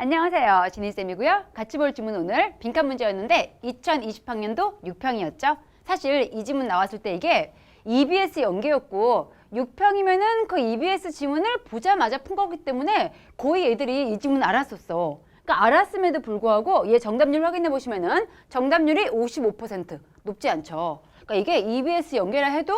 안녕하세요. 진희쌤이고요. 같이 볼 지문 오늘 빈칸 문제였는데 2020학년도 6평이었죠. 사실 이 지문 나왔을 때 이게 EBS 연계였고 6평이면은 그 EBS 지문을 보자마자 푼 거기 때문에 거의 애들이 이 지문 알았었어. 그러니까 알았음에도 불구하고 얘 정답률 확인해 보시면은 정답률이 55% 높지 않죠. 그러니까 이게 EBS 연계라 해도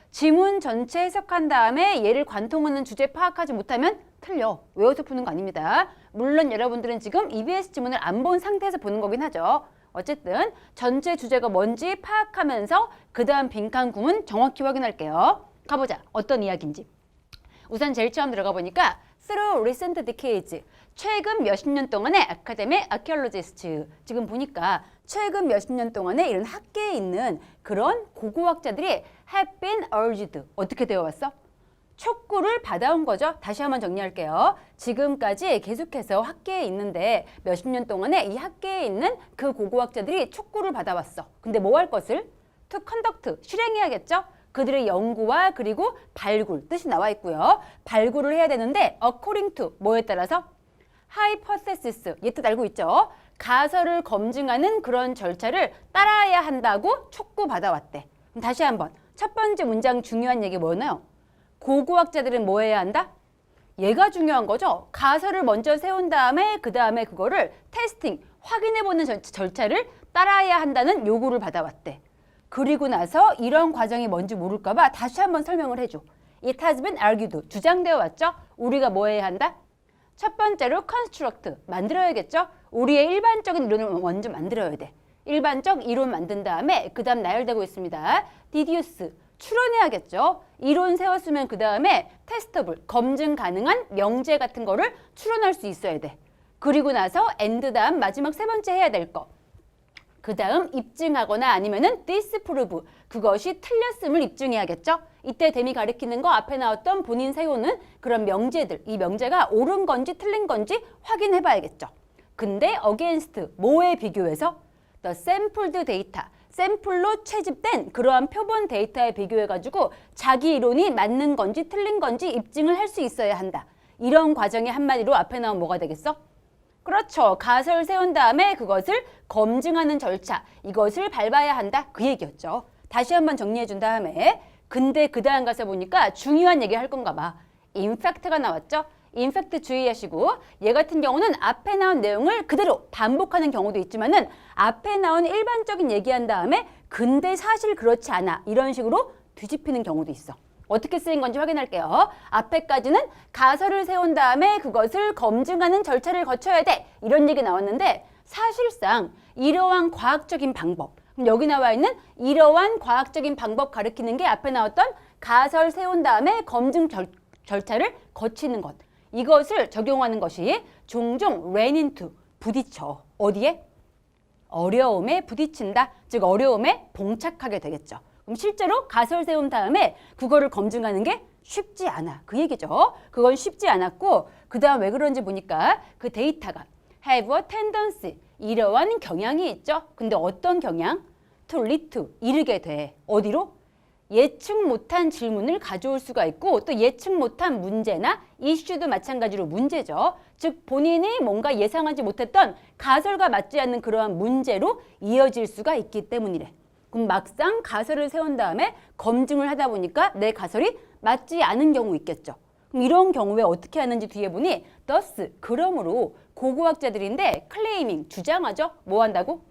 지문 전체 해석한 다음에 얘를 관통하는 주제 파악하지 못하면 틀려. 외워서 푸는 거 아닙니다. 물론 여러분들은 지금 EBS 지문을 안 본 상태에서 보는 거긴 하죠. 어쨌든 전체 주제가 뭔지 파악하면서 그 다음 빈칸 구문 정확히 확인할게요. 가보자. 어떤 이야기인지. 우선 제일 처음 들어가 보니까 Through recent decades, 최근 몇십 년 동안의 academic archaeologists, 지금 보니까 최근 몇십 년 동안에 이런 학계에 있는 그런 고고학자들이 have been urged, 어떻게 되어 왔어? 촉구를 받아온 거죠. 다시 한번 정리할게요. 지금까지 계속해서 학계에 있는데 몇십 년 동안에 이 학계에 있는 그 고고학자들이 촉구를 받아왔어. 근데 뭐 할 것을? To conduct, 실행해야겠죠? 그들의 연구와 그리고 발굴, 뜻이 나와 있고요. 발굴을 해야 되는데 according to, 뭐에 따라서? hypothesis, 얘 뜻 알고 있죠? 가설을 검증하는 그런 절차를 따라야 한다고 촉구받아왔대. 그럼 다시 한번, 첫 번째 문장 중요한 얘기 뭐였나요? 고고학자들은 뭐 해야 한다? 얘가 중요한 거죠. 가설을 먼저 세운 다음에 그 다음에 그거를 테스팅, 확인해보는 절차를 따라야 한다는 요구를 받아왔대. 그리고 나서 이런 과정이 뭔지 모를까 봐 다시 한번 설명을 해줘. It has been argued, 주장되어 왔죠. 우리가 뭐 해야 한다? 첫 번째로 construct, 만들어야겠죠. 우리의 일반적인 이론을 먼저 만들어야 돼. 일반적 이론 만든 다음에 그 다음 나열되고 있습니다. deduce, 추론해야겠죠. 이론 세웠으면 그 다음에 테스터블, 검증 가능한 명제 같은 거를 추론할 수 있어야 돼. 그리고 나서 and 다음 마지막 세 번째 해야 될 거. 그 다음 입증하거나 아니면은 disprove, 그것이 틀렸음을 입증해야겠죠. 이때 댐이 가리키는 거 앞에 나왔던 본인 세우는 그런 명제들, 이 명제가 옳은 건지 틀린 건지 확인해 봐야겠죠. 근데 against, 뭐에 비교해서? The sampled data, 샘플로 채집된 그러한 표본 데이터에 비교해가지고 자기 이론이 맞는 건지 틀린 건지 입증을 할 수 있어야 한다. 이런 과정이 한마디로 앞에 나온 뭐가 되겠어? 그렇죠. 가설 세운 다음에 그것을 검증하는 절차, 이것을 밟아야 한다. 그 얘기였죠. 다시 한번 정리해 준 다음에 근데 그 다음 가서 보니까 중요한 얘기 할 건가 봐. 인팩트가 나왔죠. 인팩트 주의하시고 얘 같은 경우는 앞에 나온 내용을 그대로 반복하는 경우도 있지만은 앞에 나온 일반적인 얘기한 다음에 근데 사실 그렇지 않아 이런 식으로 뒤집히는 경우도 있어. 어떻게 쓰인 건지 확인할게요. 앞에까지는 가설을 세운 다음에 그것을 검증하는 절차를 거쳐야 돼 이런 얘기 나왔는데 사실상 이러한 과학적인 방법, 그럼 여기 나와 있는 이러한 과학적인 방법 가리키는 게 앞에 나왔던 가설 세운 다음에 검증 절차를 거치는 것, 이것을 적용하는 것이 종종 run into, 부딪혀. 어디에? 어려움에 부딪힌다. 즉 어려움에 봉착하게 되겠죠. 그럼 실제로 가설 세운 다음에 그거를 검증하는 게 쉽지 않아. 그 얘기죠. 그건 쉽지 않았고 그 다음 왜 그런지 보니까 그 데이터가 have a tendency, 이러한 경향이 있죠. 근데 어떤 경향? to lead to, 이르게 돼. 어디로? 예측 못한 질문을 가져올 수가 있고 또 예측 못한 문제나 이슈도 마찬가지로 문제죠. 즉 본인이 뭔가 예상하지 못했던 가설과 맞지 않는 그러한 문제로 이어질 수가 있기 때문이래. 그럼 막상 가설을 세운 다음에 검증을 하다 보니까 내 가설이 맞지 않은 경우 있겠죠. 그럼 이런 경우에 어떻게 하는지 뒤에 보니 thus, 그러므로 고고학자들인데 claiming, 주장하죠. 뭐 한다고?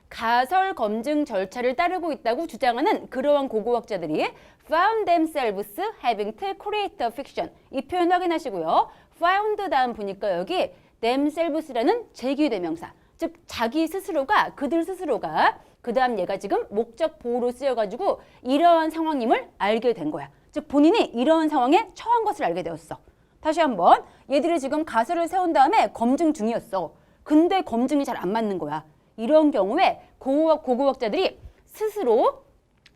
가설 검증 절차를 따르고 있다고 주장하는 그러한 고고학자들이 found themselves having to create a fiction. 이 표현 확인하시고요. found 다음 보니까 여기 themselves라는 제기대명사. 즉 자기 스스로가, 그들 스스로가 그 다음 얘가 지금 목적 보호로 쓰여가지고 이러한 상황임을 알게 된 거야. 즉 본인이 이러한 상황에 처한 것을 알게 되었어. 다시 한번 얘들이 지금 가설을 세운 다음에 검증 중이었어. 근데 검증이 잘 안 맞는 거야. 이런 경우에 고고학자들이 스스로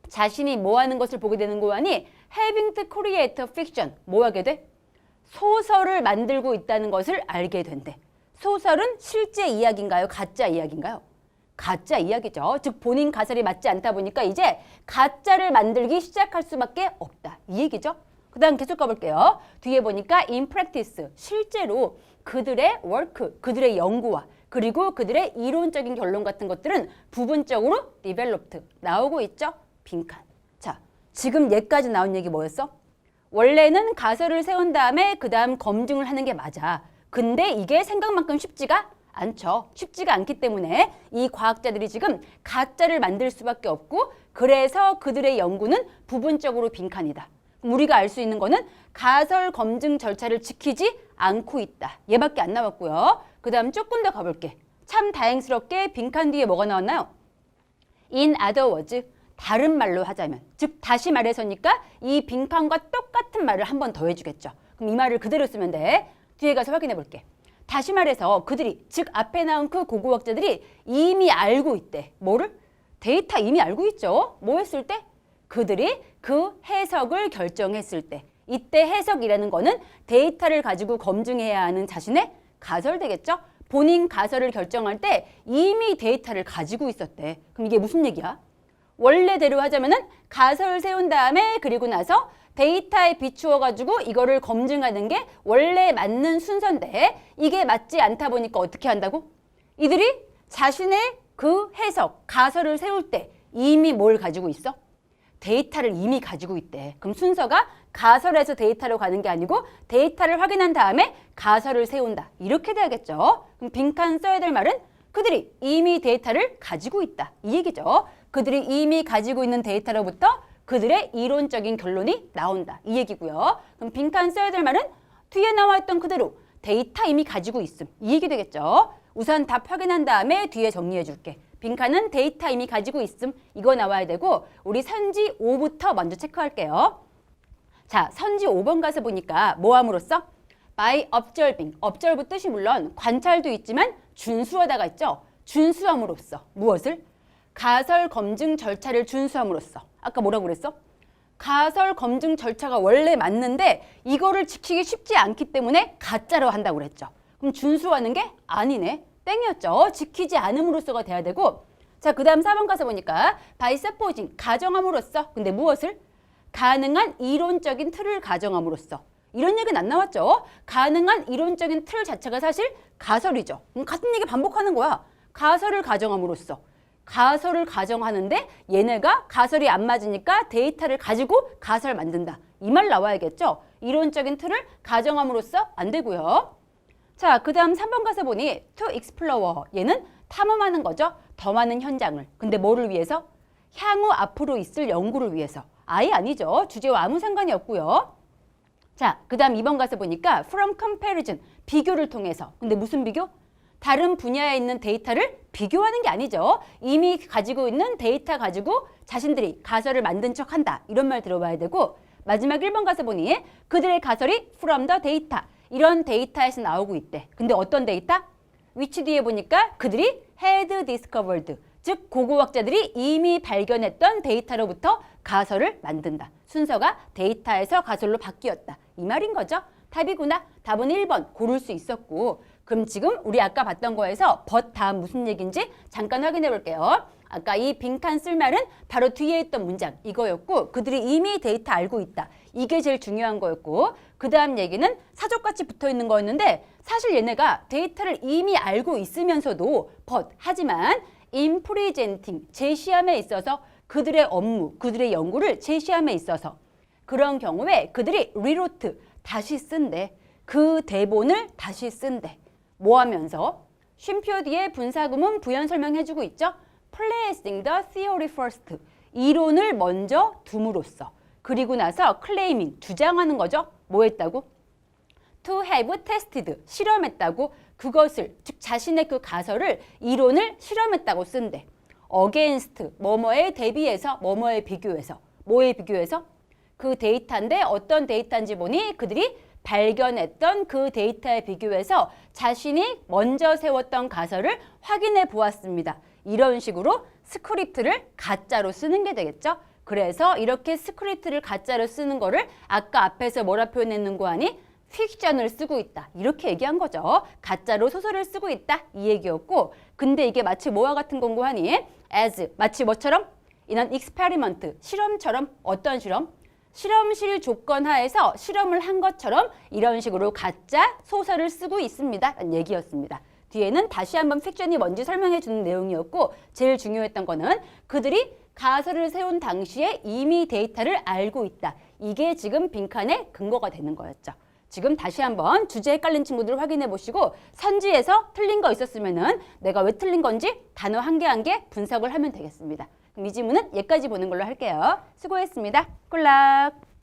자신이 뭐 하는 것을 보게 되는 거 아니? having to create a fiction. 뭐 하게 돼? 소설을 만들고 있다는 것을 알게 된대. 소설은 실제 이야기인가요? 가짜 이야기인가요? 가짜 이야기죠. 즉 본인 가설이 맞지 않다 보니까 이제 가짜를 만들기 시작할 수밖에 없다. 이 얘기죠. 그 다음 계속 가볼게요. 뒤에 보니까 in practice, 실제로 그들의 work, 그들의 연구와 그리고 그들의 이론적인 결론 같은 것들은 부분적으로 developed 나오고 있죠. 빈칸. 자, 지금 얘까지 나온 얘기 뭐였어? 원래는 가설을 세운 다음에 그 다음 검증을 하는 게 맞아. 근데 이게 생각만큼 쉽지가 않죠. 쉽지가 않기 때문에 이 과학자들이 지금 가짜를 만들 수밖에 없고 그래서 그들의 연구는 부분적으로 빈칸이다. 우리가 알 수 있는 거는 가설 검증 절차를 지키지 않고 있다. 얘밖에 안 나왔고요. 그 다음 조금 더 가볼게. 참 다행스럽게 빈칸 뒤에 뭐가 나왔나요? In other words, 다른 말로 하자면, 즉 다시 말해서니까 이 빈칸과 똑같은 말을 한 번 더 해주겠죠. 그럼 이 말을 그대로 쓰면 돼. 뒤에 가서 확인해 볼게. 다시 말해서 그들이, 즉 앞에 나온 그 고고학자들이 이미 알고 있대. 뭐를? 데이터 이미 알고 있죠. 뭐 했을 때? 그들이 그 해석을 결정했을 때. 이때 해석이라는 거는 데이터를 가지고 검증해야 하는 자신의 가설 되겠죠? 본인 가설을 결정할 때 이미 데이터를 가지고 있었대. 그럼 이게 무슨 얘기야? 원래대로 하자면은 가설을 세운 다음에 그리고 나서 데이터에 비추어 가지고 이거를 검증하는 게 원래 맞는 순서인데 이게 맞지 않다 보니까 어떻게 한다고? 이들이 자신의 그 해석, 가설을 세울 때 이미 뭘 가지고 있어? 데이터를 이미 가지고 있대. 그럼 순서가 가설에서 데이터로 가는 게 아니고 데이터를 확인한 다음에 가설을 세운다. 이렇게 돼야겠죠. 그럼 빈칸 써야 될 말은 그들이 이미 데이터를 가지고 있다. 이 얘기죠. 그들이 이미 가지고 있는 데이터로부터 그들의 이론적인 결론이 나온다. 이 얘기고요. 그럼 빈칸 써야 될 말은 뒤에 나와 있던 그대로 데이터 이미 가지고 있음. 이 얘기 되겠죠. 우선 답 확인한 다음에 뒤에 정리해 줄게. 빈칸은 데이터 이미 가지고 있음. 이거 나와야 되고 우리 선지 5부터 먼저 체크할게요. 자, 선지 5번 가서 보니까 뭐함으로써? by observing. observe 뜻이 물론 관찰도 있지만 준수하다가 있죠. 준수함으로써. 무엇을? 가설 검증 절차를 준수함으로써. 아까 뭐라고 그랬어? 가설 검증 절차가 원래 맞는데 이거를 지키기 쉽지 않기 때문에 가짜로 한다고 그랬죠. 그럼 준수하는 게 아니네. 땡이었죠. 지키지 않음으로써가 돼야 되고 자, 그 다음 4번 가서 보니까 by supposing, 가정함으로써. 근데 무엇을? 가능한 이론적인 틀을 가정함으로써. 이런 얘기는 안 나왔죠. 가능한 이론적인 틀 자체가 사실 가설이죠. 같은 얘기 반복하는 거야. 가설을 가정함으로써. 가설을 가정하는데 얘네가 가설이 안 맞으니까 데이터를 가지고 가설 만든다. 이 말 나와야겠죠. 이론적인 틀을 가정함으로써 안 되고요. 자, 그 다음 3번 가서 보니 to explore. 얘는 탐험하는 거죠. 더 많은 현장을. 근데 뭐를 위해서? 향후 앞으로 있을 연구를 위해서. 아예 아니죠. 주제와 아무 상관이 없고요. 자, 그 다음 2번 가서 보니까 from comparison. 비교를 통해서. 근데 무슨 비교? 다른 분야에 있는 데이터를 비교하는 게 아니죠. 이미 가지고 있는 데이터 가지고 자신들이 가설을 만든 척한다. 이런 말 들어봐야 되고 마지막 1번 가서 보니 그들의 가설이 from the data. 이런 데이터에서 나오고 있대. 근데 어떤 데이터? which 뒤에 보니까 그들이 had discovered. 즉 고고학자들이 이미 발견했던 데이터로부터 가설을 만든다. 순서가 데이터에서 가설로 바뀌었다. 이 말인 거죠. 답이구나. 답은 1번 고를 수 있었고 그럼 지금 우리 아까 봤던 거에서 but 다음 무슨 얘기인지 잠깐 확인해 볼게요. 아까 이 빈칸 쓸 말은 바로 뒤에 있던 문장 이거였고 그들이 이미 데이터 알고 있다. 이게 제일 중요한 거였고 그 다음 얘기는 사족같이 붙어 있는 거였는데 사실 얘네가 데이터를 이미 알고 있으면서도 but 하지만 in presenting 제시함에 있어서 그들의 업무, 그들의 연구를 제시함에 있어서 그런 경우에 그들이 rewrote 다시 쓴대. 그 대본을 다시 쓴대. 뭐 하면서? 쉼표 뒤에 분사구문 부연 설명해주고 있죠. Placing the theory first. 이론을 먼저 둠으로써. 그리고 나서 claiming, 주장하는 거죠. 뭐 했다고? To have tested, 실험했다고. 그것을, 즉 자신의 그 가설을, 이론을 실험했다고 쓴대. Against, 뭐뭐에 대비해서, 뭐뭐에 비교해서. 뭐에 비교해서? 그 데이터인데 어떤 데이터인지 보니 그들이 발견했던 그 데이터에 비교해서 자신이 먼저 세웠던 가설을 확인해 보았습니다. 이런 식으로 스크립트를 가짜로 쓰는 게 되겠죠. 그래서 이렇게 스크립트를 가짜로 쓰는 거를 아까 앞에서 뭐라 표현했는 거 아니? 픽션을 쓰고 있다. 이렇게 얘기한 거죠. 가짜로 소설을 쓰고 있다. 이 얘기였고 근데 이게 마치 뭐와 같은 건고 하니? as, 마치 뭐처럼? in an experiment, 실험처럼. 어떤 실험? 실험실 조건 하에서 실험을 한 것처럼 이런 식으로 가짜 소설을 쓰고 있습니다. 라는 얘기였습니다. 뒤에는 다시 한번 픽션이 뭔지 설명해 주는 내용이었고 제일 중요했던 거는 그들이 가설을 세운 당시에 이미 데이터를 알고 있다. 이게 지금 빈칸의 근거가 되는 거였죠. 지금 다시 한번 주제에 깔린 친구들 확인해 보시고 선지에서 틀린 거 있었으면은 내가 왜 틀린 건지 단어 한 개 한 개 분석을 하면 되겠습니다. 그럼 이 지문은 여기까지 보는 걸로 할게요. 수고했습니다. 굿락!